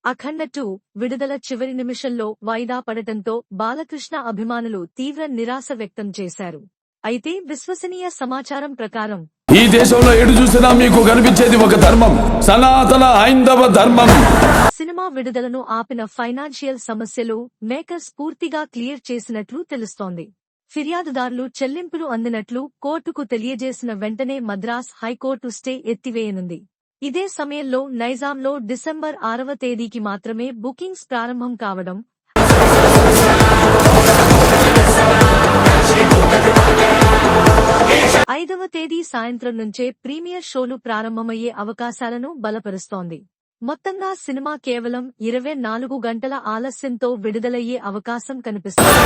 అఖండ 2 విడుదల చివరి నిమిషంలో వాయిదా పడటంతో బాలకృష్ణ అభిమానులు తీవ్ర నిరాశ వ్యక్తం చేశారు. అయితే విశ్వసనీయ సమాచారం ప్రకారం ఈ దేశంలో ఎటు చూసినా మీకు కనిపించేది ఒక ధర్మం, సనాతన హైందవ ధర్మం. సినిమా విడుదలను ఆపిన ఫైనాన్షియల్ సమస్యలు మేకర్స్ పూర్తిగా క్లియర్ చేసినట్లు తెలుస్తోంది. ఫిర్యాదుదారులు చెల్లింపులు అందినట్లు కోర్టుకు తెలియజేసిన వెంటనే మద్రాస్ హైకోర్టు స్టే ఎత్తివేయనుంది. ఇదే సమయంలో నైజాంలో డిసెంబర్ 6వ తేదీకి మాత్రమే బుకింగ్స్ ప్రారంభం కావడం, 5వ తేదీ సాయంత్రం నుంచే ప్రీమియర్ షోలు ప్రారంభమయ్యే అవకాశాలను బలపరుస్తోంది. మొత్తంగా సినిమా కేవలం 24 గంటల ఆలస్యంతో విడుదలయ్యే అవకాశం కనిపిస్తోంది.